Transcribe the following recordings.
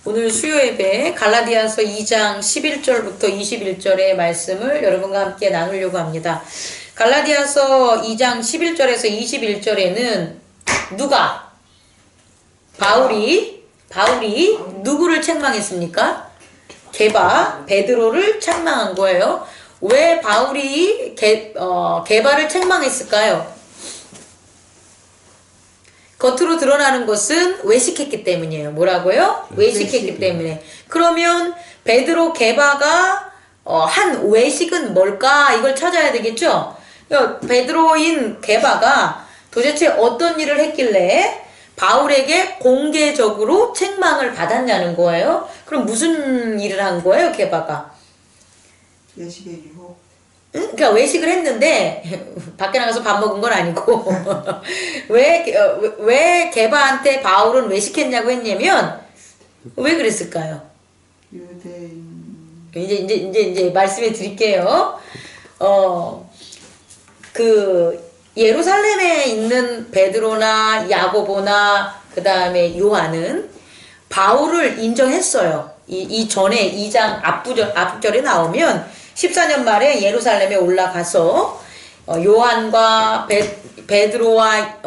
오늘 수요예배 갈라디아서 2장 11절부터 21절의 말씀을 여러분과 함께 나누려고 합니다. 갈라디아서 2장 11절에서 21절에는 누가? 바울이 누구를 책망했습니까? 베드로를 책망한 거예요. 왜 바울이 게바를 책망했을까요? 겉으로 드러나는 것은 외식했기 때문이에요. 뭐라고요? 외식했기 때문에. 그러면 베드로 게바가 한 외식은 뭘까? 이걸 찾아야 되겠죠? 베드로인 게바가 도대체 어떤 일을 했길래 바울에게 공개적으로 책망을 받았냐는 거예요. 그럼 무슨 일을 한 거예요, 게바가? 외식의 유혹. 응? 그러니까 외식을 했는데 밖에 나가서 밥 먹은 건 아니고 왜 게바한테 바울은 외식했냐고 했냐면 왜 그랬을까요? 유대인. 이제 말씀해 드릴게요. 예루살렘에 있는 베드로나 야고보나 그 다음에 요한은 바울을 인정했어요. 이 전에 2장 앞절에 나오면 14년 말에 예루살렘에 올라가서 요한과 베드로와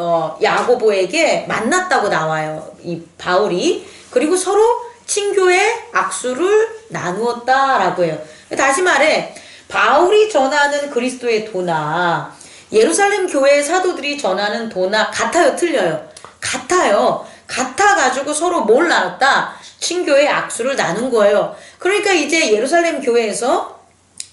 야고보에게 만났다고 나와요. 이 바울이. 그리고 서로 친교의 악수를 나누었다라고 해요. 다시 말해 바울이 전하는 그리스도의 도나 예루살렘 교회의 사도들이 전하는 도나 같아요, 틀려요? 같아요. 같아가지고 서로 뭘 나눴다? 친교의 악수를 나눈 거예요. 그러니까 이제 예루살렘 교회에서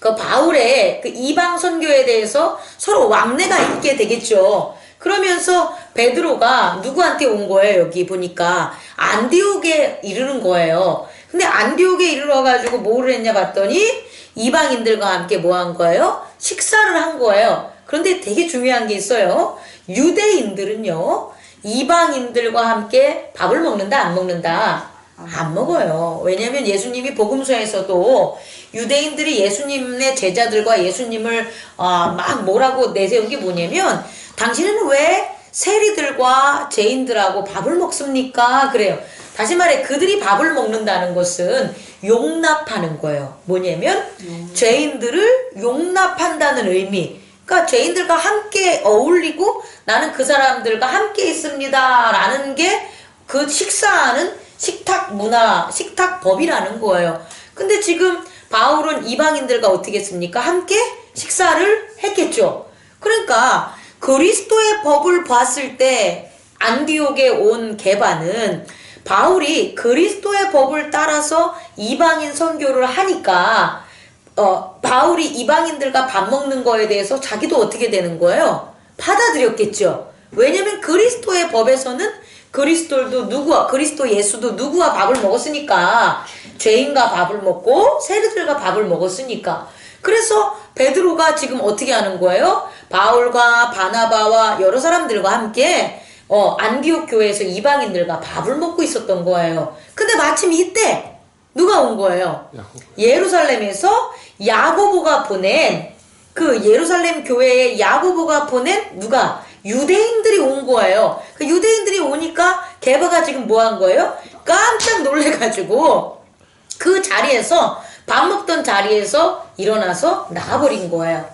그 바울의 그 이방 선교에 대해서 서로 왕래가 있게 되겠죠. 그러면서 베드로가 누구한테 온 거예요? 여기 보니까 안디옥에 이르는 거예요. 근데 안디옥에 이르러가지고 뭐를 했냐 봤더니 이방인들과 함께 뭐 한 거예요? 식사를 한 거예요. 그런데 되게 중요한 게 있어요. 유대인들은요, 이방인들과 함께 밥을 먹는다, 안 먹는다? 안 먹어요. 왜냐면 예수님이 복음서에서도 유대인들이 예수님의 제자들과 예수님을 막 뭐라고 내세운 게 뭐냐면 당신은 왜 세리들과 죄인들하고 밥을 먹습니까? 그래요. 다시 말해 그들이 밥을 먹는다는 것은 용납하는 거예요. 뭐냐면 죄인들을 용납한다는 의미. 그러니까 죄인들과 함께 어울리고 나는 그 사람들과 함께 있습니다 라는 게 그 식사하는 식탁 문화, 식탁법이라는 거예요. 근데 지금 바울은 이방인들과 어떻게 했습니까? 함께 식사를 했겠죠. 그러니까 그리스도의 법을 봤을 때 안디옥에 온 게바는 바울이 그리스도의 법을 따라서 이방인 선교를 하니까 바울이 이방인들과 밥 먹는 거에 대해서 자기도 어떻게 되는 거예요? 받아들였겠죠. 왜냐면 그리스도의 법에서는 그리스도 예수도 누구와 밥을 먹었으니까 죄인과 밥을 먹고 세리들과 밥을 먹었으니까. 그래서 베드로가 지금 어떻게 하는 거예요? 바울과 바나바와 여러 사람들과 함께 안디옥 교회에서 이방인들과 밥을 먹고 있었던 거예요. 근데 마침 이때 누가 온 거예요? 예루살렘에서 야고보가 보낸 그 예루살렘 교회에 야고보가 보낸 누가? 유대인들이 온 거예요. 그 유대인들이 오니까 게바가 지금 뭐 한 거예요? 깜짝 놀래가지고 그 자리에서 밥 먹던 자리에서 일어나서 나가버린 거예요.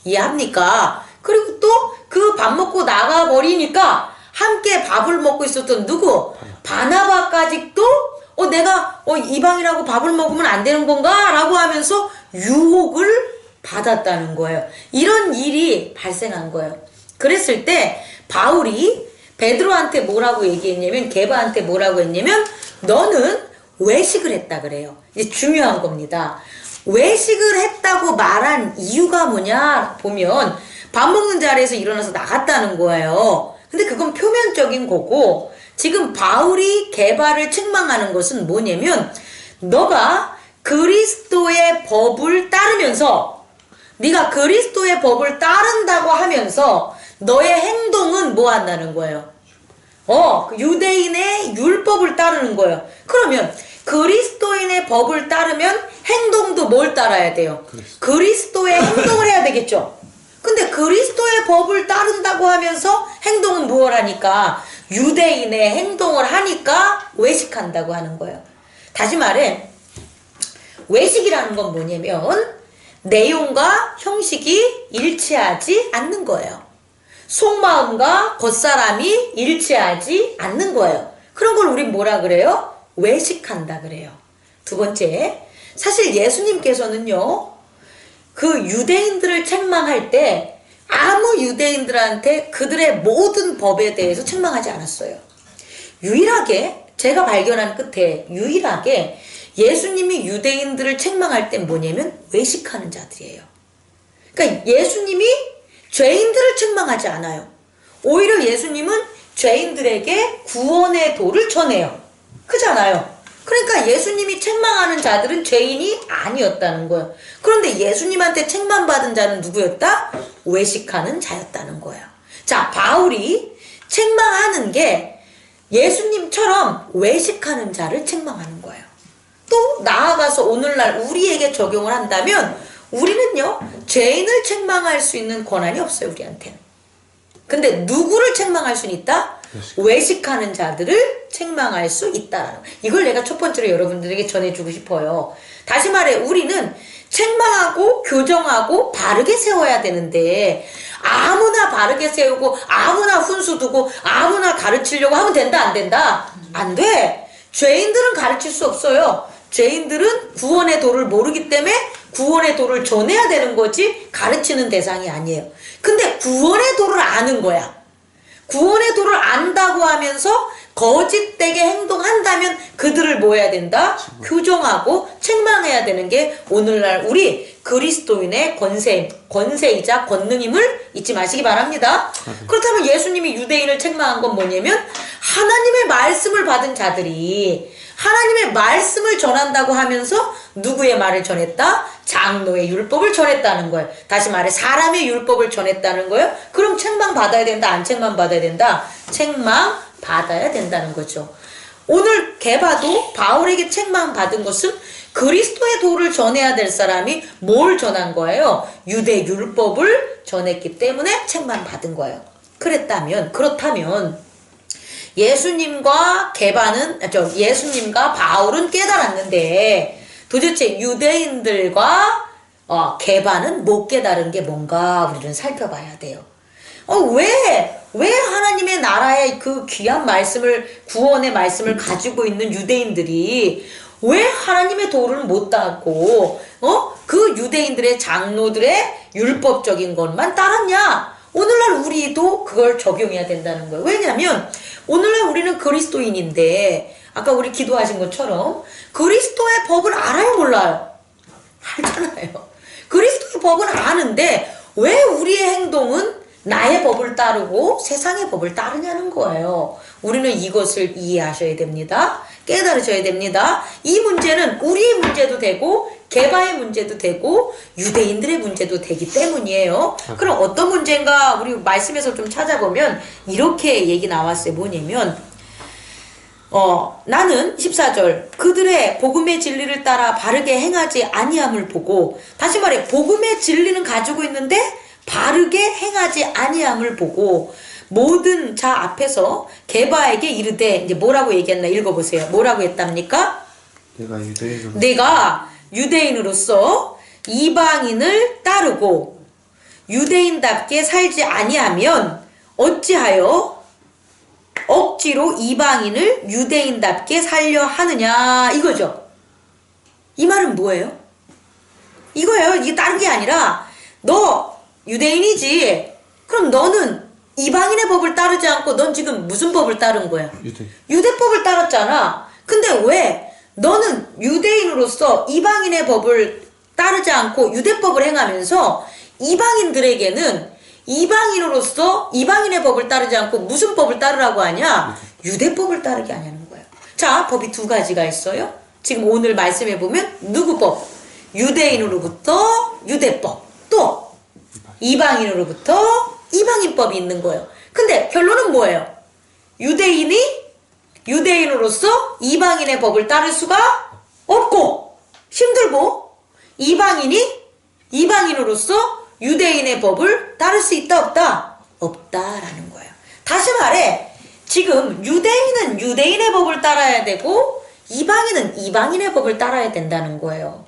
이해합니까? 그리고 또 그 밥 먹고 나가버리니까 함께 밥을 먹고 있었던 누구? 바나바까지 또 내가 이방이라고 밥을 먹으면 안 되는 건가? 라고 하면서 유혹을 받았다는 거예요. 이런 일이 발생한 거예요. 그랬을 때 바울이 베드로한테 뭐라고 얘기했냐면 게바한테 뭐라고 했냐면 너는 외식을 했다 그래요. 이제 중요한 겁니다. 외식을 했다고 말한 이유가 뭐냐 보면 밥 먹는 자리에서 일어나서 나갔다는 거예요. 근데 그건 표면적인 거고 지금 바울이 게바를 책망하는 것은 뭐냐면 너가 그리스도의 법을 따르면서 네가 그리스도의 법을 따른다고 하면서 너의 행동은 뭐 한다는 거예요? 유대인의 율법을 따르는 거예요. 그러면 그리스도인의 법을 따르면 행동도 뭘 따라야 돼요? 그리스도의 행동을 해야 되겠죠. 근데 그리스도의 법을 따른다고 하면서 행동은 무엇 하니까? 유대인의 행동을 하니까 외식한다고 하는 거예요. 다시 말해 외식이라는 건 뭐냐면 내용과 형식이 일치하지 않는 거예요. 속마음과 겉사람이 일치하지 않는 거예요. 그런 걸 우린 뭐라 그래요? 외식한다 그래요. 두 번째, 사실 예수님께서는요, 그 유대인들을 책망할 때 아무 유대인들한테 그들의 모든 법에 대해서 책망하지 않았어요. 유일하게 제가 발견한 끝에 유일하게 예수님이 유대인들을 책망할 땐 뭐냐면 외식하는 자들이에요. 그러니까 예수님이 죄인들을 책망하지 않아요. 오히려 예수님은 죄인들에게 구원의 도를 전해요. 그잖아요. 그러니까 예수님이 책망하는 자들은 죄인이 아니었다는 거예요. 그런데 예수님한테 책망받은 자는 누구였다? 외식하는 자였다는 거예요. 자, 바울이 책망하는 게 예수님처럼 외식하는 자를 책망하는 거예요. 또 나아가서 오늘날 우리에게 적용을 한다면 우리는요, 죄인을 책망할 수 있는 권한이 없어요, 우리한테는. 근데 누구를 책망할 수는 있다? 외식하는 자들을 책망할 수 있다라는 거예요. 이걸 내가 첫 번째로 여러분들에게 전해주고 싶어요. 다시 말해 우리는 책망하고 교정하고 바르게 세워야 되는데 아무나 바르게 세우고 아무나 훈수 두고 아무나 가르치려고 하면 된다 안 된다? 안 돼. 죄인들은 가르칠 수 없어요. 죄인들은 구원의 도를 모르기 때문에 구원의 도를 전해야 되는 거지 가르치는 대상이 아니에요. 근데 구원의 도를 아는 거야. 구원의 도를 안다고 하면서 거짓되게 행동한다면 그들을 뭐 해야 된다? 교정하고 책망해야 되는 게 오늘날 우리 그리스도인의 권세이자 권능임을 잊지 마시기 바랍니다. 그렇다면 예수님이 유대인을 책망한 건 뭐냐면 하나님의 말씀을 받은 자들이 하나님의 말씀을 전한다고 하면서 누구의 말을 전했다? 장로의 율법을 전했다는 거예요. 다시 말해 사람의 율법을 전했다는 거예요. 그럼 책망 받아야 된다? 안 책망 받아야 된다? 책망 받아야 된다는 거죠. 오늘 게바도 바울에게 책망 받은 것은 그리스도의 도를 전해야 될 사람이 뭘 전한 거예요? 유대 율법을 전했기 때문에 책망 받은 거예요. 그렇다면 예수님과 바울은 깨달았는데 도대체 유대인들과 게바는 못 깨달은 게 뭔가 우리는 살펴봐야 돼요. 왜 하나님의 나라의 그 귀한 말씀을, 구원의 말씀을 가지고 있는 유대인들이 왜 하나님의 도를 못 따고 그 유대인들의 장로들의 율법적인 것만 따랐냐? 오늘날 우리도 그걸 적용해야 된다는 거예요. 왜냐하면 오늘날 우리는 그리스도인인데 아까 우리 기도하신 것처럼 그리스도의 법을 알아요, 몰라요? 알잖아요. 그리스도의 법은 아는데 왜 우리의 행동은 나의 법을 따르고 세상의 법을 따르냐는 거예요. 우리는 이것을 이해하셔야 됩니다. 깨달으셔야 됩니다. 이 문제는 우리의 문제도 되고 게바의 문제도 되고 유대인들의 문제도 되기 때문이에요. 그럼 어떤 문제인가 우리 말씀에서 좀 찾아보면 이렇게 얘기 나왔어요. 뭐냐면 나는 14절 그들의 복음의 진리를 따라 바르게 행하지 아니함을 보고, 다시 말해 복음의 진리는 가지고 있는데 바르게 행하지 아니함을 보고 모든 자 앞에서 게바에게 이르되, 이제 뭐라고 얘기했나 읽어보세요. 뭐라고 했답니까? 내가 유대인으로서 이방인을 따르고 유대인답게 살지 아니하면 어찌하여 억지로 이방인을 유대인답게 살려 하느냐, 이거죠. 이 말은 뭐예요? 이거예요. 이게 다른 게 아니라 너 유대인이지, 그럼 너는 이방인의 법을 따르지 않고 넌 지금 무슨 법을 따른 거야? 유대법을 따랐잖아. 근데 왜 너는 유대인으로서 이방인의 법을 따르지 않고 유대법을 행하면서 이방인들에게는 이방인으로서 이방인의 법을 따르지 않고 무슨 법을 따르라고 하냐? 유대법을 따르게 하냐는 거예요. 자, 법이 두 가지가 있어요. 지금 오늘 말씀해 보면 누구 법? 유대인으로부터 유대법, 또 이방인으로부터 이방인법이 있는 거예요. 근데 결론은 뭐예요? 유대인으로서 이방인의 법을 따를 수가 없고 힘들고, 이방인으로서 유대인의 법을 따를 수 있다 없다? 없다라는 거예요. 다시 말해 지금 유대인은 유대인의 법을 따라야 되고 이방인은 이방인의 법을 따라야 된다는 거예요.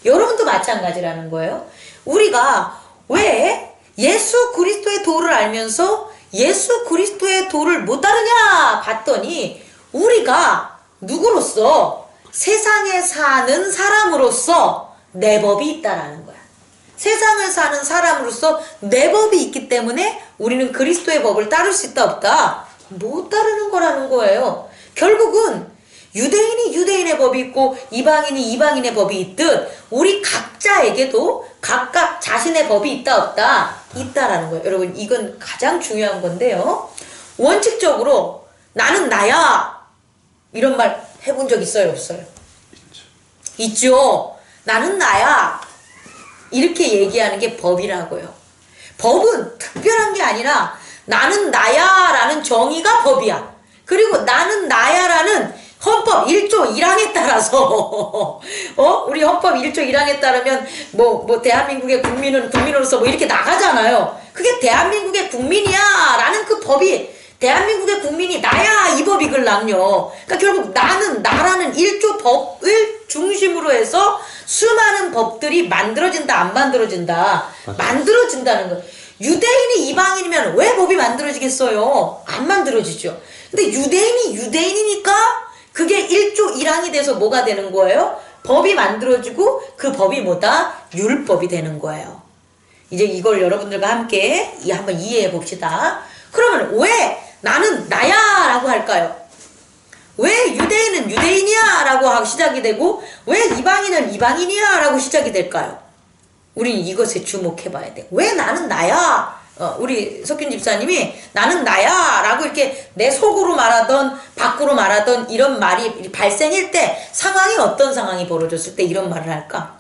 여러분도 마찬가지라는 거예요. 우리가 왜 예수 그리스도의 도를 알면서 예수 그리스도의 도를 못 따르냐 봤더니 우리가 누구로서 세상에 사는 사람으로서 내 법이 있다라는 거야. 세상을 사는 사람으로서 내 법이 있기 때문에 우리는 그리스도의 법을 따를 수 있다 없다? 못 따르는 거라는 거예요. 결국은 유대인이 유대인의 법이 있고 이방인이 이방인의 법이 있듯 우리 각자에게도 각각 자신의 법이 있다 없다? 있다라는 거예요. 여러분 이건 가장 중요한 건데요. 원칙적으로 나는 나야 이런 말 해본 적 있어요 없어요? 있죠. 나는 나야 이렇게 얘기하는 게 법이라고요. 법은 특별한 게 아니라 나는 나야 라는 정의가 법이야. 그리고 나는 나야 라는 헌법 1조 1항에 따라서 우리 헌법 1조 1항에 따르면 뭐 대한민국의 국민은 국민으로서 뭐 이렇게 나가잖아요. 그게 대한민국의 국민이야 라는 그 법이 대한민국의 국민이 나야 이 법이걸랑요. 그러니까 결국 나는 나라는 1조 법을 중심으로 해서 수많은 법들이 만들어진다 안 만들어진다? 만들어진다는 거예요. 유대인이 이방인이면 왜 법이 만들어지겠어요? 안 만들어지죠. 근데 유대인이 유대인이니까 그게 1조 1항이 돼서 뭐가 되는 거예요? 법이 만들어지고 그 법이 뭐다? 율법이 되는 거예요. 이제 이걸 여러분들과 함께 한번 이해해 봅시다. 그러면 왜 나는 나야 라고 할까요? 왜 유대인은 유대인이야 라고 시작이 되고 왜 이방인은 이방인이야 라고 시작이 될까요? 우리는 이것에 주목해 봐야 돼. 왜 나는 나야? 우리 석균 집사님이 나는 나야 라고 이렇게 내 속으로 말하던 밖으로 말하던 이런 말이 발생할 때 상황이 어떤 상황이 벌어졌을 때 이런 말을 할까?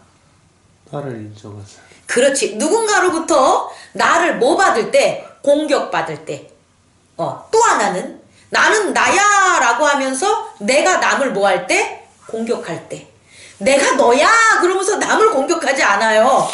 나를 인정하세요. 그렇지. 누군가로부터 나를 뭐 받을 때? 공격받을 때. 또 하나는 나는 나야 라고 하면서 내가 남을 뭐 할 때? 공격할 때. 내가 너야 그러면서 남을 공격하지 않아요.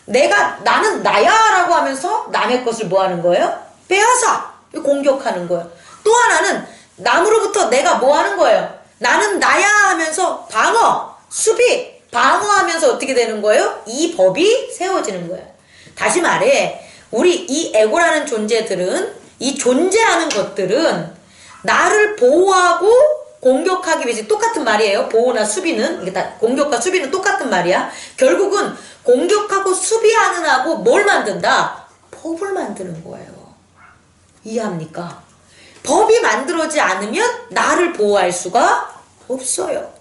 나는 나야 라고 하면서 남의 것을 뭐 하는 거예요? 빼앗아 공격하는 거예요. 또 하나는 남으로부터 내가 뭐 하는 거예요? 나는 나야 하면서 방어, 수비, 방어하면서 어떻게 되는 거예요? 이 법이 세워지는 거예요. 다시 말해 우리 이 에고라는 존재들은 이 존재하는 것들은 나를 보호하고 공격하기 위해서 똑같은 말이에요. 보호나 수비는 이게 다 공격과 수비는 똑같은 말이야. 결국은 공격하고 수비하는 하고 뭘 만든다? 법을 만드는 거예요. 이해합니까? 법이 만들어지지 않으면 나를 보호할 수가 없어요.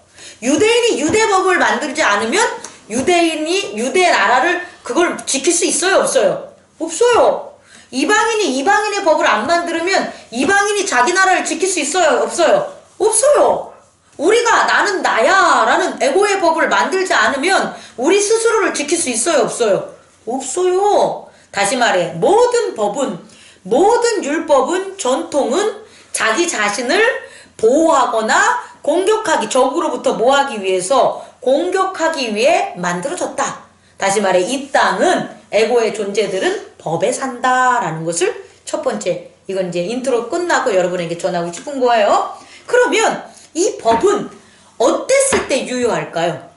유대인이 유대법을 만들지 않으면 유대인이 유대 나라를 그걸 지킬 수 있어요 없어요? 없어요. 이방인이 이방인의 법을 안 만들면 이방인이 자기 나라를 지킬 수 있어요 없어요? 없어요. 우리가 나는 나야 라는 에고의 법을 만들지 않으면 우리 스스로를 지킬 수 있어요 없어요? 없어요. 다시 말해 모든 법은 모든 율법은 전통은 자기 자신을 보호하거나 공격하기 적으로부터 뭐하기 위해서 공격하기 위해 만들어졌다. 다시 말해 이 땅은 에고의 존재들은 법에 산다라는 것을 첫 번째 이건 이제 인트로 끝나고 여러분에게 전하고 싶은 거예요. 그러면 이 법은 어땠을 때 유효할까요?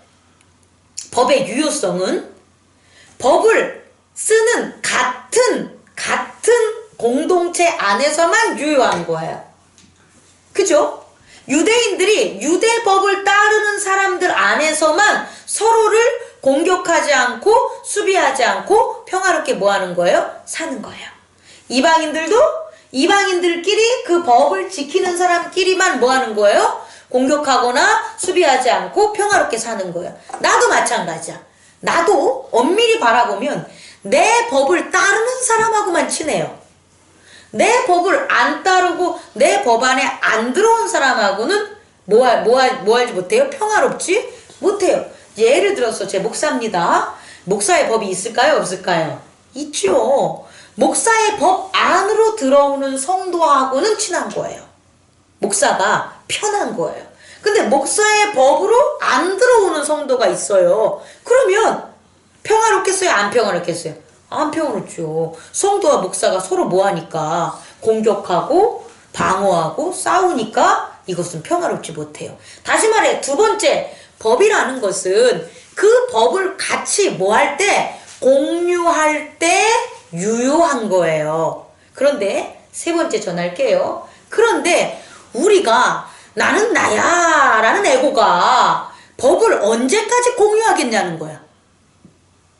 법의 유효성은 법을 쓰는 같은 공동체 안에서만 유효한 거예요. 그죠? 유대인들이 유대법을 따르는 사람들 안에서만 서로를 공격하지 않고 수비하지 않고 평화롭게 뭐 하는 거예요? 사는 거예요. 이방인들도 이방인들끼리 그 법을 지키는 사람끼리만 뭐 하는 거예요? 공격하거나 수비하지 않고 평화롭게 사는 거예요. 나도 마찬가지야. 나도 엄밀히 바라보면 내 법을 따르는 사람하고만 친해요. 내 법을 안 따르고 내 법 안에 안 들어온 사람하고는 뭐 하지 못해요? 평화롭지 못해요. 예를 들어서 제 목사입니다. 목사의 법이 있을까요? 없을까요? 있죠. 목사의 법 안으로 들어오는 성도하고는 친한 거예요. 목사가 편한 거예요. 근데 목사의 법으로 안 들어오는 성도가 있어요. 그러면 평화롭겠어요? 안 평화롭겠어요? 안 평화롭죠. 성도와 목사가 서로 뭐 하니까 공격하고 방어하고 싸우니까 이것은 평화롭지 못해요. 다시 말해 두 번째, 법이라는 것은 그 법을 같이 뭐 할 때? 공유할 때 유효한 거예요. 그런데 세 번째 전할게요. 그런데 우리가 나는 나야 라는 에고가 법을 언제까지 공유하겠냐는 거야.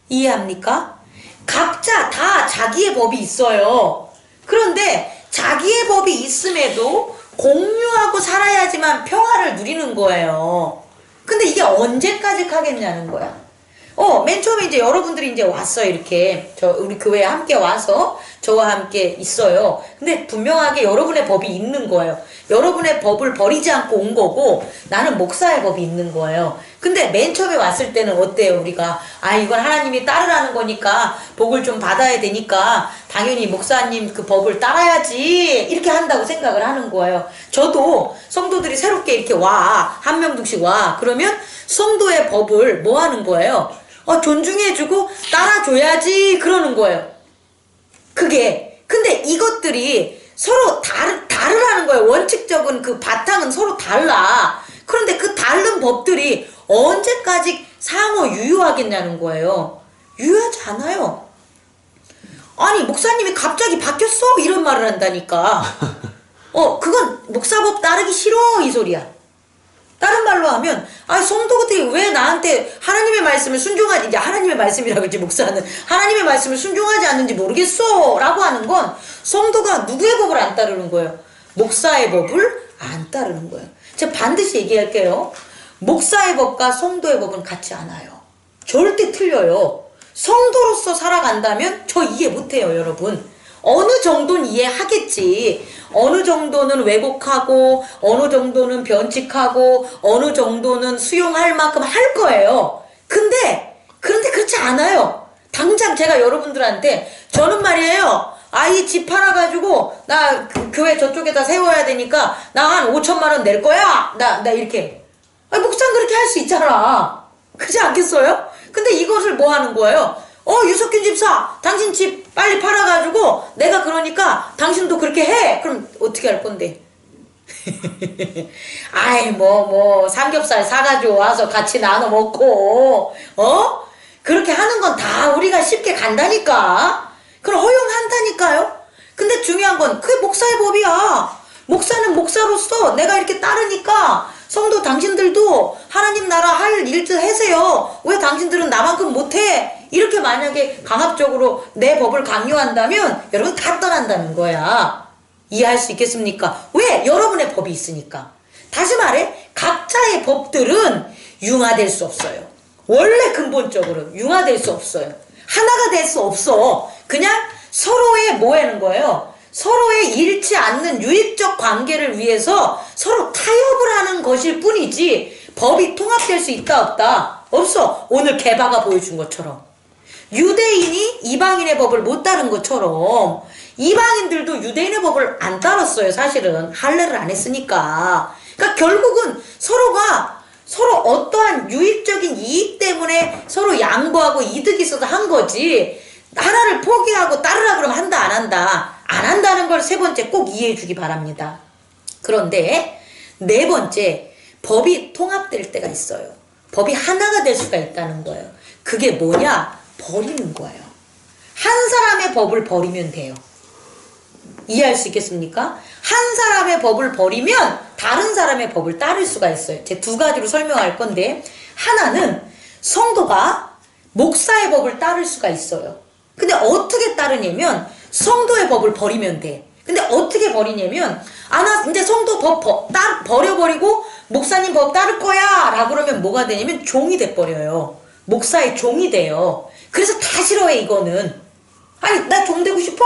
이해합니까? 각자 다 자기의 법이 있어요. 그런데 자기의 법이 있음에도 공유하고 살아야지만 평화를 누리는 거예요. 근데 이게 언제까지 하겠냐는 거야. 맨 처음에 이제 여러분들이 이제 왔어요. 이렇게. 우리 교회에 함께 와서 저와 함께 있어요. 근데 분명하게 여러분의 법이 있는 거예요. 여러분의 법을 버리지 않고 온 거고, 나는 목사의 법이 있는 거예요. 근데 맨 처음에 왔을 때는 어때요? 우리가, 이건 하나님이 따르라는 거니까, 복을 좀 받아야 되니까, 당연히 목사님 그 법을 따라야지, 이렇게 한다고 생각을 하는 거예요. 저도 성도들이 새롭게 이렇게 와, 한 명씩 와. 그러면 성도의 법을 뭐 하는 거예요? 존중해주고 따라줘야지, 그러는 거예요. 근데 이것들이 서로 다르라는 거예요. 원칙적인 그 바탕은 서로 달라. 그런데 그 다른 법들이 언제까지 상호 유효하겠냐는 거예요. 유효하지 않아요. 아니, 목사님이 갑자기 바뀌었어? 이런 말을 한다니까. 그건 목사법 따르기 싫어, 이 소리야. 다른 말로 하면, 성도들이 왜 나한테 하나님의 말씀을 순종하지, 이제 하나님의 말씀이라고 했지, 목사는. 하나님의 말씀을 순종하지 않는지 모르겠어. 라고 하는 건 성도가 누구의 법을 안 따르는 거예요? 목사의 법을 안 따르는 거예요. 제가 반드시 얘기할게요. 목사의 법과 성도의 법은 같지 않아요. 절대 틀려요. 성도로서 살아간다면 저 이해 못해요, 여러분. 어느 정도는 이해하겠지. 어느 정도는 왜곡하고, 어느 정도는 변칙하고, 어느 정도는 수용할 만큼 할 거예요. 그런데 그렇지 않아요. 당장 제가 여러분들한테, 저는 말이에요. 이 집 팔아가지고, 나 교회 저쪽에다 세워야 되니까, 나 한 5천만 원 낼 거야. 나 이렇게. 목사는 그렇게 할 수 있잖아. 그렇지 않겠어요? 근데 이것을 뭐 하는 거예요? 유석균 집사, 당신 집 빨리 팔아가지고 내가 그러니까 당신도 그렇게 해. 그럼 어떻게 할 건데? 삼겹살 사가지고 와서 같이 나눠 먹고, 그렇게 하는 건 다 우리가 쉽게 간다니까. 그럼 허용한다니까요? 근데 중요한 건 그게 목사의 법이야. 목사는 목사로서 내가 이렇게 따르니까 성도 당신들도 하나님 나라 할 일들 하세요. 왜 당신들은 나만큼 못해? 이렇게 만약에 강압적으로 내 법을 강요한다면 여러분 다 떠난다는 거야. 이해할 수 있겠습니까? 왜? 여러분의 법이 있으니까. 다시 말해 각자의 법들은 융화될 수 없어요. 원래 근본적으로 융화될 수 없어요. 하나가 될 수 없어. 그냥 서로의 뭐 하는 거예요? 서로의 잃지 않는 유익적 관계를 위해서 서로 타협을 하는 것일 뿐이지 법이 통합될 수 있다 없다? 없어. 오늘 개바가 보여준 것처럼 유대인이 이방인의 법을 못 따른 것처럼 이방인들도 유대인의 법을 안 따랐어요. 사실은 할례를 안 했으니까. 그러니까 결국은 서로 어떠한 유익적인 이익 때문에 서로 양보하고 이득이 있어서 한 거지, 하나를 포기하고 따르라 그러면 한다 안 한다, 안 한다는 걸 세 번째 꼭 이해해 주기 바랍니다. 그런데 네 번째, 법이 통합될 때가 있어요. 법이 하나가 될 수가 있다는 거예요. 그게 뭐냐? 버리는 거예요. 한 사람의 법을 버리면 돼요. 이해할 수 있겠습니까? 한 사람의 법을 버리면 다른 사람의 법을 따를 수가 있어요. 제가 두 가지로 설명할 건데, 하나는 성도가 목사의 법을 따를 수가 있어요. 근데 어떻게 따르냐면 성도의 법을 버리면 돼. 근데 어떻게 버리냐면, 나 이제 성도 법 버려버리고 목사님 법 따를 거야 라고 그러면 뭐가 되냐면 종이 돼버려요. 목사의 종이 돼요. 그래서 다 싫어해 이거는. 아니 나 종 되고 싶어?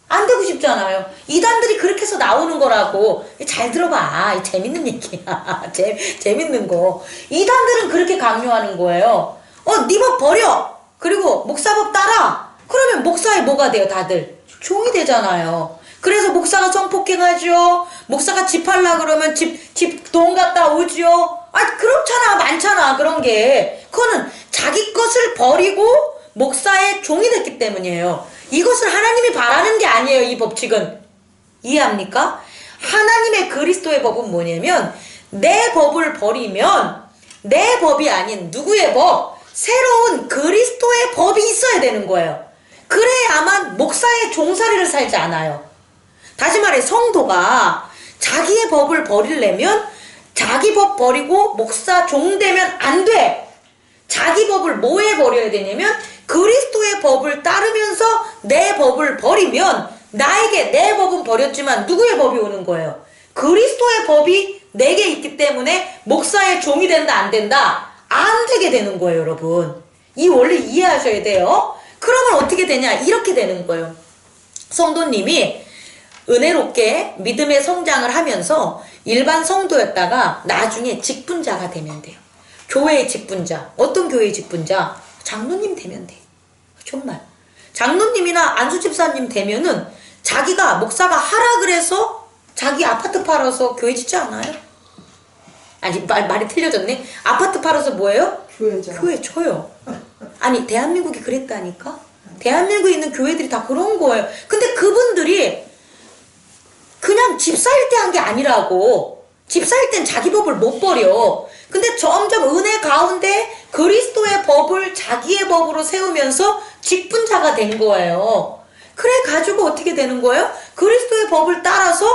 안 되고 싶잖아요. 이단들이 그렇게 해서 나오는 거라고. 잘 들어봐. 재밌는 얘기야. 재밌는 거. 이단들은 그렇게 강요하는 거예요. 네 법 버려. 그리고 목사법 따라. 그러면 목사의 뭐가 돼요 다들? 종이 되잖아요. 그래서 목사가 성폭행하죠. 목사가 집 팔라 그러면 집 돈 갖다 오죠. 그렇잖아. 많잖아 그런 게. 그거는 자기 것을 버리고 목사의 종이 됐기 때문이에요. 이것을 하나님이 바라는 게 아니에요. 이 법칙은. 이해합니까? 하나님의 그리스도의 법은 뭐냐면 내 법을 버리면 내 법이 아닌 누구의 법? 새로운 그리스도의 법이 있어야 되는 거예요. 그래야만 목사의 종살이를 살지 않아요. 다시 말해 성도가 자기의 법을 버리려면 자기 법 버리고 목사 종 되면 안 돼. 자기 법을 뭐에 버려야 되냐면 그리스도의 법을 따르면서 내 법을 버리면 나에게 내 법은 버렸지만 누구의 법이 오는 거예요? 그리스도의 법이 내게 있기 때문에 목사의 종이 된다 안 된다? 안 되게 되는 거예요, 여러분. 이 원리 이해하셔야 돼요. 그러면 어떻게 되냐? 이렇게 되는 거예요. 성도님이 은혜롭게 믿음의 성장을 하면서 일반 성도였다가 나중에 직분자가 되면 돼요. 교회의 직분자. 어떤 교회의 직분자? 장로님 되면 돼. 정말. 장로님이나 안수집사님 되면은 자기가 목사가 하라 그래서 자기 아파트 팔아서 교회 짓지 않아요? 아니 말이 틀려졌네. 아파트 팔아서 뭐예요? 교회죠. 교회 쳐요. 아니 대한민국이 그랬다니까. 대한민국에 있는 교회들이 다 그런 거예요. 근데 그분들이 그냥 집 살 때 한 게 아니라고. 집 살 땐 자기 법을 못 버려. 근데 점점 은혜 가운데 그리스도의 법을 자기의 법으로 세우면서 직분자가 된 거예요. 그래 가지고 어떻게 되는 거예요? 그리스도의 법을 따라서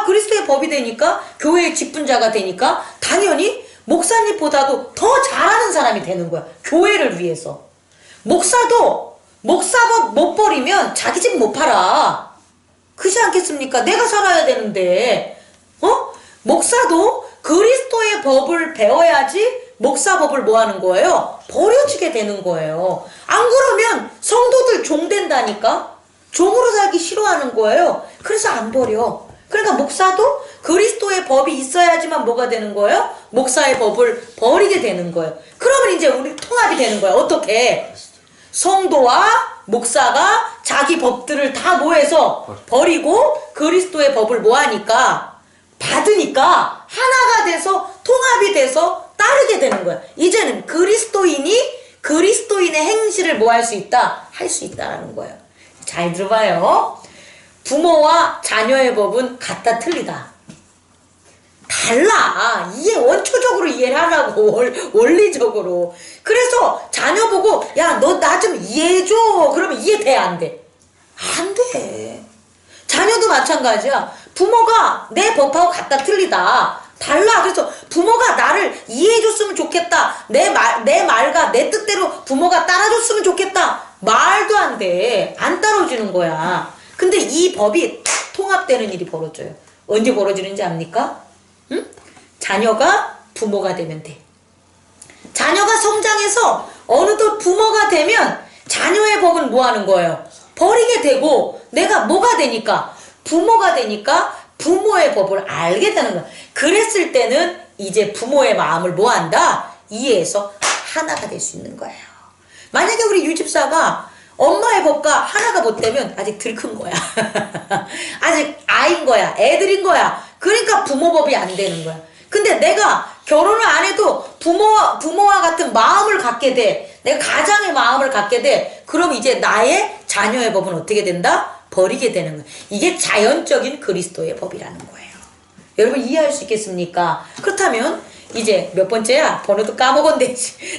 그리스도의 법이 되니까 교회의 직분자가 되니까 당연히 목사님보다도 더 잘하는 사람이 되는 거야. 교회를 위해서. 목사도 목사법 못 버리면 자기 집 못 팔아. 그렇지 않겠습니까? 내가 살아야 되는데 목사도 그리스도의 법을 배워야지 목사법을 뭐 하는 거예요? 버려지게 되는 거예요. 안 그러면 성도들 종 된다니까? 종으로 살기 싫어하는 거예요. 그래서 안 버려. 그러니까 목사도 그리스도의 법이 있어야지만 뭐가 되는 거예요? 목사의 법을 버리게 되는 거예요. 그러면 이제 우리 통합이 되는 거예요. 어떻게? 성도와 목사가 자기 법들을 다 모해서 버리고 그리스도의 법을 뭐하니까? 받으니까 하나가 돼서 통합이 돼서 따르게 되는 거야. 이제는 그리스도인이 그리스도인의 행실을 뭐 할 수 있다? 할 수 있다라는 거예요. 잘 들어봐요. 부모와 자녀의 법은 같다 틀리다. 달라. 원초적으로 이해를 하라고. 원리적으로. 그래서 자녀 보고 야 너 나 좀 이해해줘. 그러면 이해돼 안 돼? 안 돼. 자녀도 마찬가지야. 부모가 내 법하고 같다 틀리다. 달라. 그래서 부모가 나를 이해해줬으면 좋겠다. 내 말과 내 뜻대로 부모가 따라줬으면 좋겠다. 말도 안 돼. 안 따라주는 거야. 근데 이 법이 통합되는 일이 벌어져요. 언제 벌어지는지 압니까? 응? 자녀가 부모가 되면 돼. 자녀가 성장해서 어느덧 부모가 되면 자녀의 법은 뭐 하는 거예요? 버리게 되고 내가 뭐가 되니까? 부모가 되니까 부모의 법을 알게 되는 거야. 그랬을 때는 이제 부모의 마음을 뭐 한다? 이해해서 하나가 될 수 있는 거예요. 만약에 우리 유집사가 엄마의 법과 하나가 못 되면 아직 덜 큰 거야. 아직 아인 거야. 애들인 거야. 그러니까 부모 법이 안 되는 거야. 근데 내가 결혼을 안 해도 부모와 같은 마음을 갖게 돼. 내가 가장의 마음을 갖게 돼. 그럼 이제 나의 자녀의 법은 어떻게 된다? 버리게 되는 거야. 이게 자연적인 그리스도의 법이라는 거예요. 여러분 이해할 수 있겠습니까? 그렇다면 이제 몇 번째야? 번호도 까먹었네.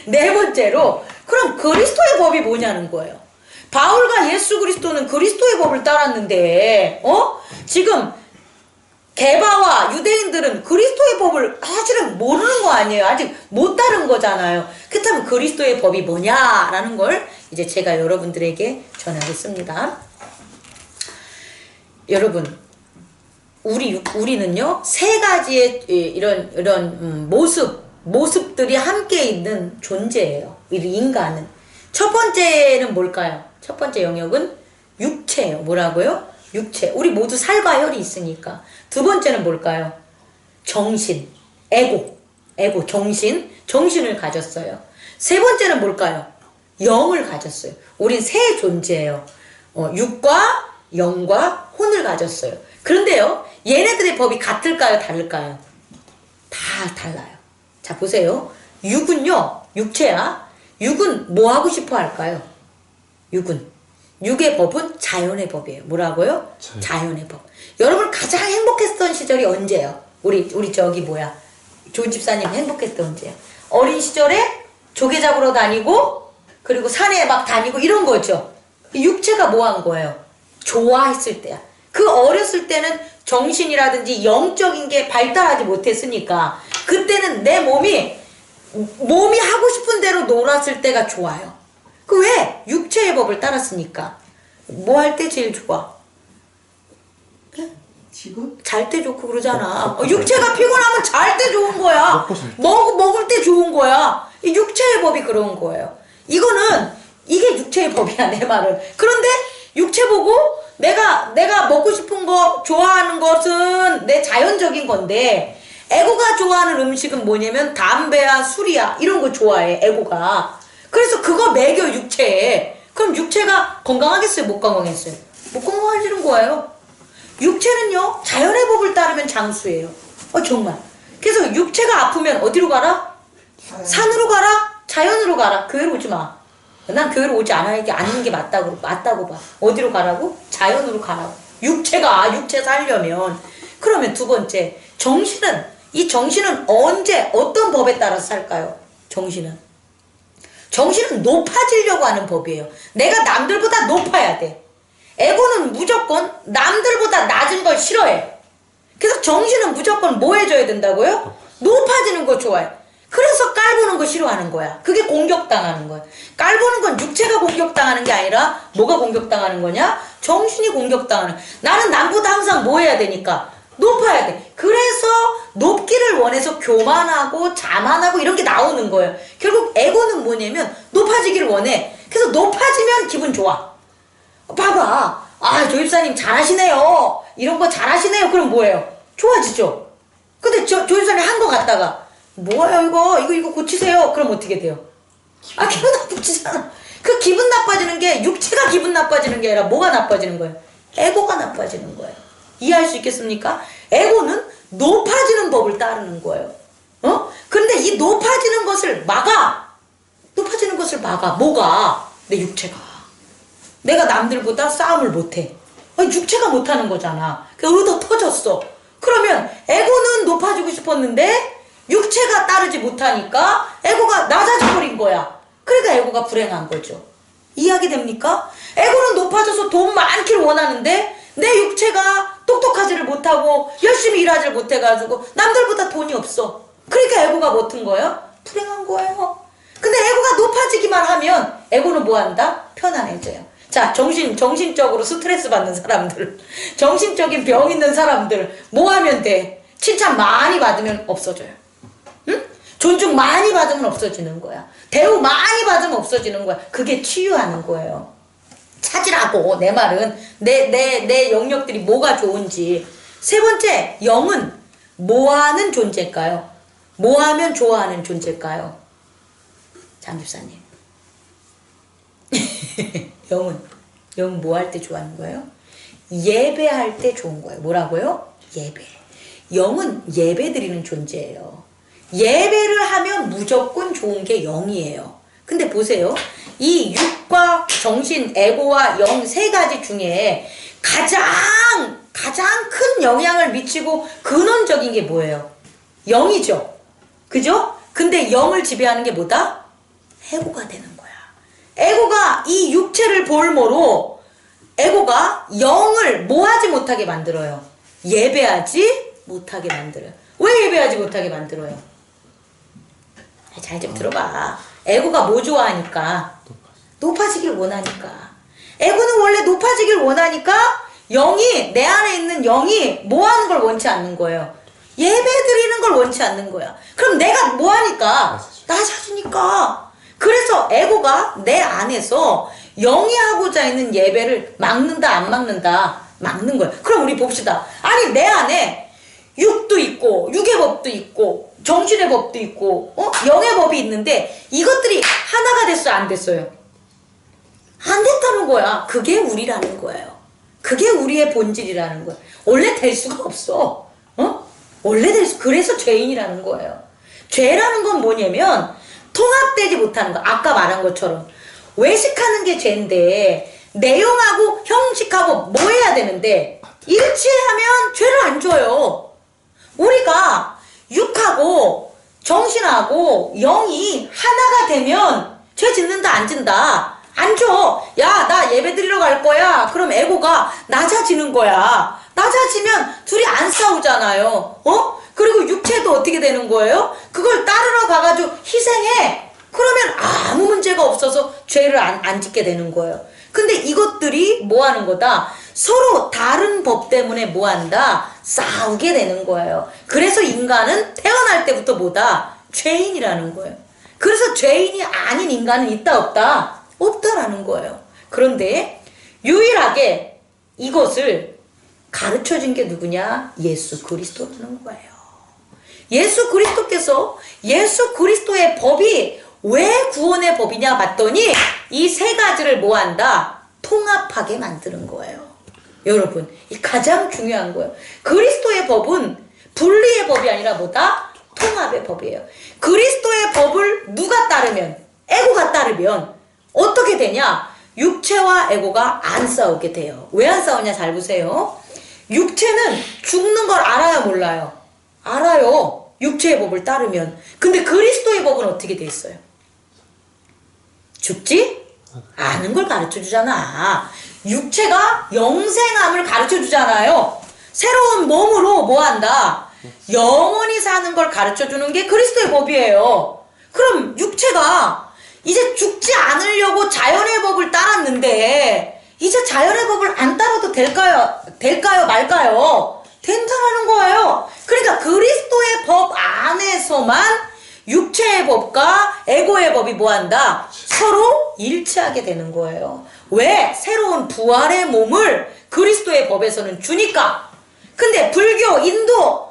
네 번째로 그럼 그리스도의 법이 뭐냐는 거예요. 바울과 예수 그리스도는 그리스도의 법을 따랐는데 지금 게바와 유대인들은 그리스도의 법을 사실은 모르는 거 아니에요. 아직 못 따른 거잖아요. 그렇다면 그리스도의 법이 뭐냐라는 걸 이제 제가 여러분들에게 전하겠습니다. 여러분 우리는요 세 가지의 이런 모습들이 함께 있는 존재예요. 우리 인간은 첫 번째는 뭘까요? 첫 번째 영역은 육체예요. 뭐라고요? 육체. 우리 모두 살과 혈이 있으니까. 두 번째는 뭘까요? 정신, 에고, 정신을 가졌어요. 세 번째는 뭘까요? 영을 가졌어요. 우린 세 존재예요. 육과 영과 혼을 가졌어요. 그런데요, 얘네들의 법이 같을까요? 다를까요? 다 달라요. 자, 보세요. 육은요, 육체야. 육은 뭐 하고 싶어 할까요? 육은 육의 법은 자연의 법이에요. 뭐라고요? 자연. 자연의 법. 여러분 가장 행복했던 시절이 언제예요? 우리 저기 뭐야? 조 집사님 행복했던 언제예요? 어린 시절에 조개 잡으러 다니고 그리고 산에 막 다니고 이런 거죠. 육체가 뭐 한 거예요? 좋아했을 때야. 그 어렸을 때는 정신이라든지 영적인 게 발달하지 못했으니까 그때는 내 몸이 하고 싶은 대로 놀았을 때가 좋아요. 그 왜? 육체의 법을 따랐으니까. 뭐 할 때 제일 좋아? 지금? 잘 때 좋고 그러잖아. 육체가 피곤하면 잘 때 좋은 거야. 먹고 살 때. 먹을 때 좋은 거야. 이 육체의 법이 그런 거예요. 이게 육체의 법이야, 내 말은. 그런데 육체 보고 내가 먹고 싶은 거 좋아하는 것은 내 자연적인 건데 에고가 좋아하는 음식은 뭐냐면 담배야 술이야 이런 거 좋아해, 에고가. 그래서 그거 먹여, 육체에. 그럼 육체가 건강하겠어요, 못 건강했어요? 못 건강해지는 거예요. 육체는요, 자연의 법을 따르면 장수예요. 정말. 그래서 육체가 아프면 어디로 가라? 산으로 가라? 자연으로 가라? 교회로 오지 마. 난 교회로 오지 않는 게 맞다고 봐. 어디로 가라고? 자연으로 가라고. 육체 살려면. 그러면 두 번째, 이 정신은 언제, 어떤 법에 따라서 살까요? 정신은 높아지려고 하는 법이에요. 내가 남들보다 높아야 돼. 에고는 무조건 남들보다 낮은 걸 싫어해. 그래서 정신은 무조건 뭐 해줘야 된다고요? 높아지는 거 좋아해. 그래서 깔보는 거 싫어하는 거야. 그게 공격당하는 거야. 깔보는 건 육체가 공격당하는 게 아니라 뭐가 공격당하는 거냐? 정신이 공격당하는. 나는 남보다 항상 뭐 해야 되니까? 높아야 돼. 그래서 높기를 원해서 교만하고 자만하고 이런 게 나오는 거예요. 결국 에고는 뭐냐면 높아지기를 원해. 그래서 높아지면 기분 좋아. 봐봐. 조 집사님 잘하시네요. 이런 거 잘하시네요. 그럼 뭐예요? 좋아지죠? 근데 조 집사님 한 거 갖다가 뭐예요 이거 고치세요. 그럼 어떻게 돼요? 기분 나쁘지잖아. 그 기분 나빠지는 게 육체가 기분 나빠지는 게 아니라 뭐가 나빠지는 거예요? 에고가 나빠지는 거예요. 이해할 수 있겠습니까? 에고는 높아지는 법을 따르는 거예요. 근데 이 높아지는 것을 막아. 뭐가? 내 육체가. 내가 남들보다 싸움을 못해. 육체가 못하는 거잖아. 의도 터졌어. 그러면 에고는 높아지고 싶었는데 육체가 따르지 못하니까 에고가 낮아져 버린 거야. 그러니까 에고가 불행한 거죠. 이해하게 됩니까? 에고는 높아져서 돈 많기를 원하는데 내 육체가 똑똑하지를 못하고 열심히 일하지를 못해가지고 남들보다 돈이 없어. 그러니까 에고가 못한 거예요? 불행한 거예요. 근데 에고가 높아지기만 하면 에고는 뭐 한다? 편안해져요. 자, 정신적으로 스트레스 받는 사람들, 정신적인 병 있는 사람들, 뭐 하면 돼? 칭찬 많이 받으면 없어져요. 응? 존중 많이 받으면 없어지는 거야. 대우 많이 받으면 없어지는 거야. 그게 치유하는 거예요. 찾으라고, 내 말은. 내 영역들이 뭐가 좋은지. 세 번째, 영은 뭐 하는 존재일까요? 뭐 하면 좋아하는 존재일까요? 장집사님. 영은 뭐 할 때 좋아하는 거예요? 예배할 때 좋은 거예요. 뭐라고요? 예배. 영은 예배 드리는 존재예요. 예배를 하면 무조건 좋은 게 영이에요. 근데 보세요. 이 육과 정신, 에고와 영 세 가지 중에 가장 큰 영향을 미치고 근원적인 게 뭐예요? 영이죠. 그죠? 근데 영을 지배하는 게 뭐다? 에고가 되는 거야. 에고가 이 육체를 볼모로 에고가 영을 뭐 하지 못하게 만들어요? 예배하지 못하게 만들어요. 왜 예배하지 못하게 만들어요? 잘 좀 들어봐. 에고가 뭐 좋아하니까? 높아지길 원하니까. 에고는 원래 높아지길 원하니까 내 안에 있는 영이 뭐 하는 걸 원치 않는 거예요? 예배 드리는 걸 원치 않는 거야. 그럼 내가 뭐 하니까? 낮아지니까. 그래서 에고가 내 안에서 영이 하고자 있는 예배를 막는다, 안 막는다? 막는 거야. 그럼 우리 봅시다. 아니, 내 안에 육도 있고, 육의 법도 있고, 정신의 법도 있고, 영의 법이 있는데, 이것들이 하나가 됐어요, 안 됐어요? 안 됐다는 거야. 그게 우리라는 거예요. 그게 우리의 본질이라는 거야. 원래 될 수가 없어. 그래서 죄인이라는 거예요. 죄라는 건 뭐냐면, 통합되지 못하는 거. 아까 말한 것처럼. 외식하는 게 죄인데, 내용하고 형식하고 뭐 해야 되는데 일치하면 죄를 안 줘요. 우리가 육하고 정신하고 영이 하나가 되면 죄 짓는다 안 진다? 안 줘. 야, 나 예배 드리러 갈 거야. 그럼 에고가 낮아지는 거야. 낮아지면 둘이 안 싸우잖아요. 그리고 육체도 어떻게 되는 거예요? 그걸 따르러 가가지고 희생해. 그러면 아무 문제가 없어서 죄를 안 짓게 되는 거예요. 근데 이것들이 뭐 하는 거다? 서로 다른 법 때문에 뭐 한다? 싸우게 되는 거예요. 그래서 인간은 태어날 때부터 뭐다? 죄인이라는 거예요. 그래서 죄인이 아닌 인간은 있다 없다? 없다라는 거예요. 그런데 유일하게 이것을 가르쳐준 게 누구냐? 예수 그리스도라는 거예요. 예수 그리스도께서 예수 그리스도의 법이 왜 구원의 법이냐 봤더니 이 세 가지를 뭐 한다? 통합하게 만드는 거예요. 여러분, 이 가장 중요한 거예요. 그리스도의 법은 분리의 법이 아니라 뭐다? 통합의 법이에요. 그리스도의 법을 누가 따르면, 에고가 따르면 어떻게 되냐? 육체와 에고가 안 싸우게 돼요. 왜 안 싸우냐? 잘 보세요. 육체는 죽는 걸 알아요, 몰라요? 알아요. 육체의 법을 따르면. 근데 그리스도의 법은 어떻게 돼 있어요? 죽지? 아는 걸 가르쳐 주잖아. 육체가 영생함을 가르쳐 주잖아요. 새로운 몸으로 뭐 한다? 영원히 사는 걸 가르쳐 주는 게 그리스도의 법이에요. 그럼 육체가 이제 죽지 않으려고 자연의 법을 따랐는데 이제 자연의 법을 안 따라도 될까요? 말까요? 된다라는 거예요. 그러니까 그리스도의 법 안에서만 육체의 법과 에고의 법이 뭐한다? 서로 일치하게 되는 거예요. 왜? 새로운 부활의 몸을 그리스도의 법에서는 주니까. 근데 불교, 인도,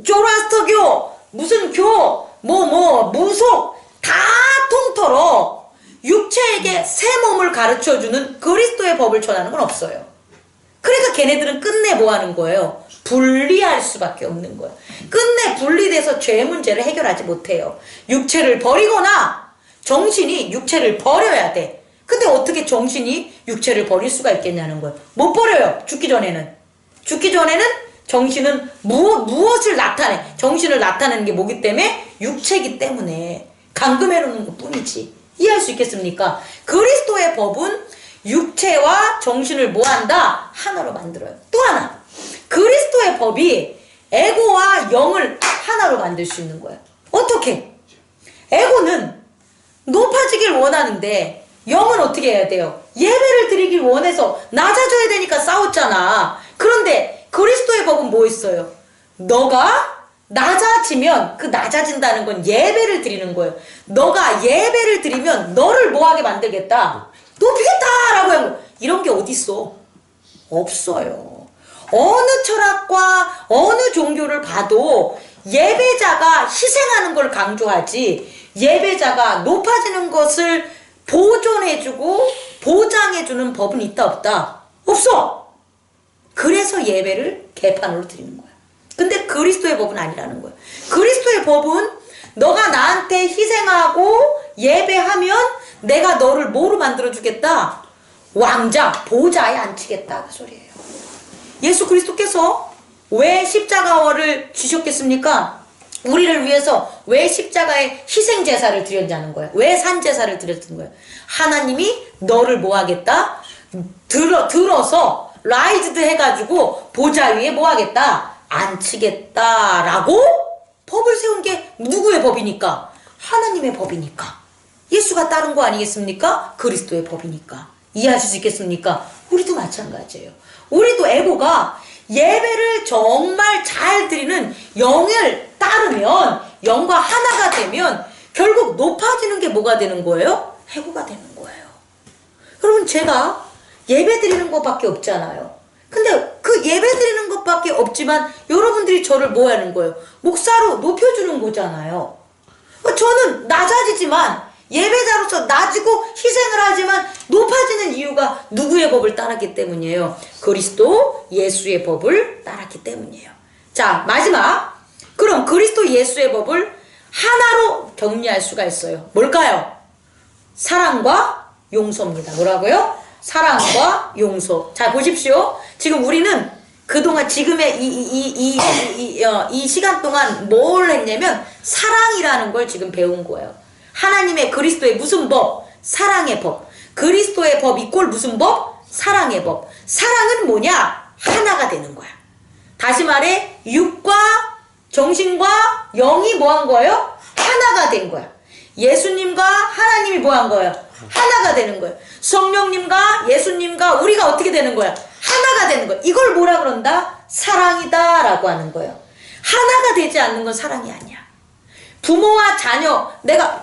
조라스터교, 무슨 교, 무속 다 통틀어 육체에게 새 몸을 가르쳐주는 그리스도의 법을 전하는 건 없어요. 그러니까 걔네들은 끝내 뭐 하는 거예요? 분리할 수밖에 없는 거예요. 끝내 분리돼서 죄 문제를 해결하지 못해요. 육체를 버리거나 정신이 육체를 버려야 돼. 근데 어떻게 정신이 육체를 버릴 수가 있겠냐는 거예요. 못 버려요. 죽기 전에는 정신은 무엇을 나타내? 정신을 나타내는 게 뭐기 때문에? 육체이기 때문에 감금해놓는 것 뿐이지. 이해할 수 있겠습니까? 그리스도의 법은 육체와 정신을 뭐한다? 하나로 만들어요. 또 하나, 그리스도의 법이 에고와 영을 하나로 만들 수 있는 거예요. 어떻게? 에고는 높아지길 원하는데 영은 어떻게 해야 돼요? 예배를 드리길 원해서 낮아져야 되니까 싸웠잖아. 그런데 그리스도의 법은 뭐 있어요? 너가 낮아지면 그 낮아진다는 건 예배를 드리는 거예요. 너가 예배를 드리면 너를 뭐하게 만들겠다? 높이겠다라고 하고 이런 게 어딨어? 없어요. 어느 철학과 어느 종교를 봐도 예배자가 희생하는 걸 강조하지 예배자가 높아지는 것을 보존해주고 보장해주는 법은 있다 없다? 없어! 그래서 예배를 개판으로 드리는 거야. 근데 그리스도의 법은 아니라는 거야. 그리스도의 법은 너가 나한테 희생하고 예배하면 내가 너를 뭐로 만들어주겠다? 왕자, 보좌에 앉히겠다 그 소리예요. 예수 그리스도께서 왜 십자가를 지셨겠습니까? 우리를 위해서 왜 십자가에 희생제사를 드렸냐는 거예요. 왜 산제사를 드렸던 거예요. 하나님이 너를 뭐 하겠다? 들어서 라이즈드 해가지고 보좌 위에 뭐 하겠다? 앉히겠다라고 법을 세운 게 누구의 법이니까? 하나님의 법이니까. 예수가 따른 거 아니겠습니까? 그리스도의 법이니까. 이해하실 수 있겠습니까? 우리도 마찬가지예요. 우리도 에고가 예배를 정말 잘 드리는 영을 따르면 영과 하나가 되면 결국 높아지는 게 뭐가 되는 거예요? 에고가 되는 거예요. 여러분 제가 예배 드리는 것밖에 없잖아요. 근데 그 예배 드리는 것밖에 없지만 여러분들이 저를 뭐 하는 거예요? 목사로 높여주는 거잖아요. 저는 낮아지지만 예배자로서 낮이고 희생을 하지만 높아지는 이유가 누구의 법을 따랐기 때문이에요? 그리스도 예수의 법을 따랐기 때문이에요. 자, 마지막. 그럼 그리스도 예수의 법을 하나로 정리할 수가 있어요. 뭘까요? 사랑과 용서입니다. 뭐라고요? 사랑과 용서. 자, 보십시오. 지금 우리는 그동안 지금의 이 시간 동안 뭘 했냐면 사랑이라는 걸 지금 배운 거예요. 하나님의 그리스도의 무슨 법? 사랑의 법. 그리스도의 법 이꼴 무슨 법? 사랑의 법. 사랑은 뭐냐? 하나가 되는 거야. 다시 말해 육과 정신과 영이 뭐 한 거예요? 하나가 된 거야. 예수님과 하나님이 뭐 한 거예요? 하나가 되는 거예요. 성령님과 예수님과 우리가 어떻게 되는 거야? 하나가 되는 거야. 이걸 뭐라 그런다? 사랑이다 라고 하는 거예요. 하나가 되지 않는 건 사랑이 아니야. 부모와 자녀,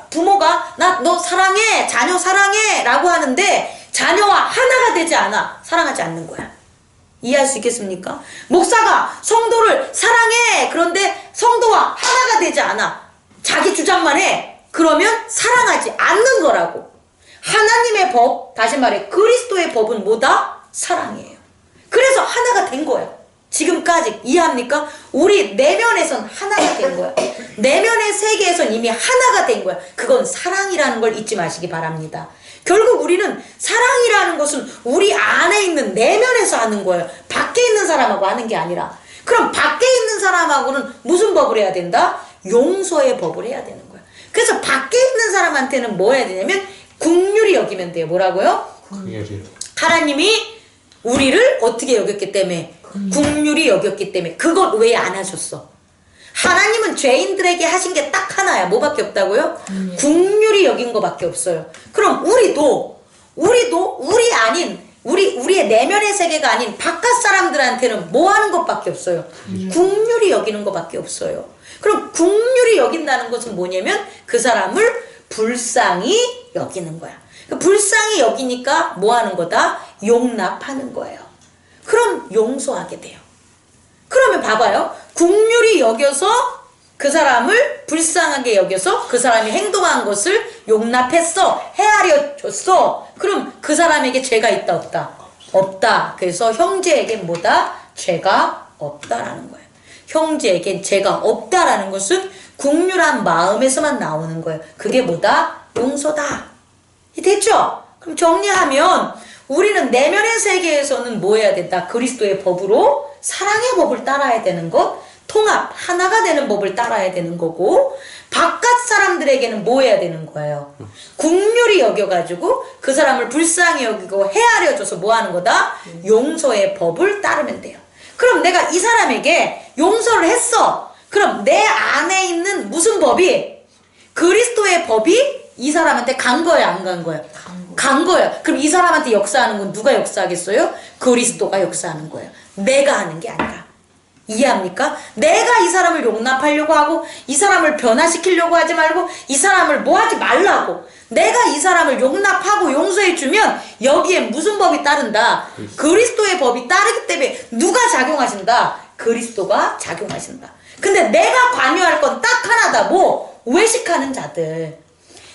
부모가 너 사랑해, 자녀 사랑해 라고 하는데 자녀와 하나가 되지 않아. 사랑하지 않는 거야. 이해할 수 있겠습니까? 목사가 성도를 사랑해. 그런데 성도와 하나가 되지 않아. 자기 주장만 해. 그러면 사랑하지 않는 거라고. 하나님의 법, 다시 말해 그리스도의 법은 뭐다? 사랑이에요. 그래서 하나가 된 거야. 지금까지 이해합니까? 우리 내면에선 하나가 된 거야. 내면의 세계에선 이미 하나가 된 거야. 그건 사랑이라는 걸 잊지 마시기 바랍니다. 결국 우리는 사랑이라는 것은 우리 안에 있는 내면에서 하는 거예요. 밖에 있는 사람하고 하는 게 아니라. 그럼 밖에 있는 사람하고는 무슨 법을 해야 된다? 용서의 법을 해야 되는 거야. 그래서 밖에 있는 사람한테는 뭐 해야 되냐면 긍휼히 여기면 돼요. 뭐라고요? 하나님이 우리를 어떻게 여겼기 때문에? 긍휼히 여겼기 때문에. 그걸 왜 안 하셨어? 하나님은 죄인들에게 하신 게 딱 하나야. 뭐밖에 없다고요? 긍휼히 여긴 거밖에 없어요. 그럼 우리도 우리 아닌 우리의 내면의 세계가 아닌 바깥 사람들한테는 뭐 하는 것밖에 없어요? 긍휼히 여기는 것밖에 없어요. 그럼 긍휼히 여긴다는 것은 뭐냐면 그 사람을 불쌍히 여기는 거야. 불쌍히 여기니까 뭐 하는 거다? 용납하는 거예요. 그럼 용서하게 돼요. 그러면 봐봐요. 긍휼히 여겨서 그 사람을 불쌍하게 여겨서 그 사람이 행동한 것을 용납했어. 헤아려 줬어. 그럼 그 사람에게 죄가 있다 없다? 없다. 그래서 형제에겐 뭐다? 죄가 없다라는 거예요. 형제에겐 죄가 없다라는 것은 긍휼한 마음에서만 나오는 거예요. 그게 뭐다? 용서다. 됐죠? 그럼 정리하면 우리는 내면의 세계에서는 뭐 해야 된다? 그리스도의 법으로 사랑의 법을 따라야 되는 것, 통합, 하나가 되는 법을 따라야 되는 거고, 바깥 사람들에게는 뭐 해야 되는 거예요? 긍휼히 여겨가지고 그 사람을 불쌍히 여기고 헤아려줘서 뭐 하는 거다? 용서의 법을 따르면 돼요. 그럼 내가 이 사람에게 용서를 했어. 그럼 내 안에 있는 무슨 법이? 그리스도의 법이 이 사람한테 간 거야, 안 간 거야? 간 거야. 그럼 이 사람한테 역사하는 건 누가 역사하겠어요? 그리스도가 역사하는 거예요. 내가 하는 게 아니라. 이해합니까? 내가 이 사람을 용납하려고 하고 이 사람을 변화시키려고 하지 말고 이 사람을 뭐 하지 말라고. 내가 이 사람을 용납하고 용서해주면 여기에 무슨 법이 따른다? 그리스도의 법이 따르기 때문에 누가 작용하신다? 그리스도가 작용하신다. 근데 내가 관여할 건 딱 하나다. 뭐? 외식하는 자들.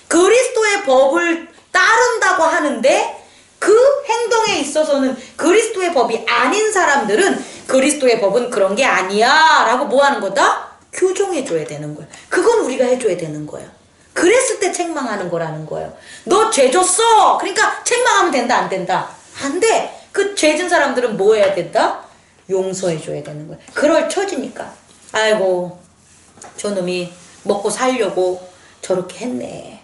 그리스도의 법을 따른다고 하는데 그 행동에 있어서는 그리스도의 법이 아닌 사람들은 그리스도의 법은 그런 게 아니야 라고 뭐 하는 거다? 교정해줘야 되는 거야. 그건 우리가 해줘야 되는 거야. 그랬을 때 책망하는 거라는 거예요. 너 죄 졌어. 그러니까 책망하면 된다 안 된다? 안 돼. 그 죄진 사람들은 뭐 해야 된다? 용서해줘야 되는 거야. 그럴 처지니까. 아이고 저놈이 먹고 살려고 저렇게 했네.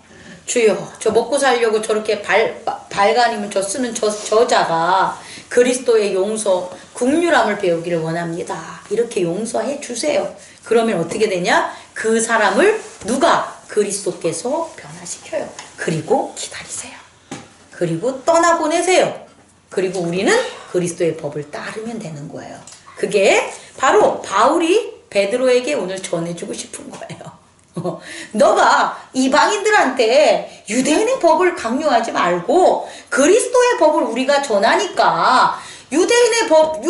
주여, 저 먹고 살려고 저렇게 발간이면 저 쓰는 저자가 그리스도의 용서, 긍휼함을 배우기를 원합니다. 이렇게 용서해 주세요. 그러면 어떻게 되냐? 그 사람을 누가? 그리스도께서 변화시켜요. 그리고 기다리세요. 그리고 떠나보내세요. 그리고 우리는 그리스도의 법을 따르면 되는 거예요. 그게 바로 바울이 베드로에게 오늘 전해주고 싶은 거예요. 너가 이방인들한테 유대인의 법을 강요하지 말고 그리스도의 법을 우리가 전하니까 유대인의 법,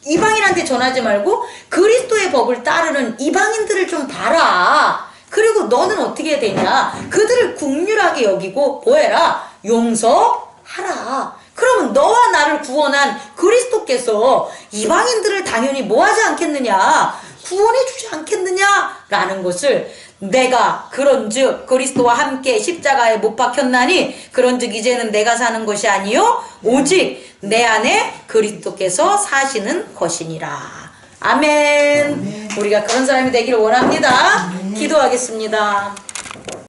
이방인한테 전하지 말고 그리스도의 법을 따르는 이방인들을 좀 봐라. 그리고 너는 어떻게 되냐? 그들을 긍휼하게 여기고 뭐해라? 용서하라. 그러면 너와 나를 구원한 그리스도께서 이방인들을 당연히 뭐하지 않겠느냐? 구원해 주지 않겠느냐라는 것을 내가 그런즉 그리스도와 함께 십자가에 못 박혔나니 그런즉 이제는 내가 사는 것이 아니요 오직 내 안에 그리스도께서 사시는 것이니라. 아멘. 우리가 그런 사람이 되기를 원합니다. 기도하겠습니다.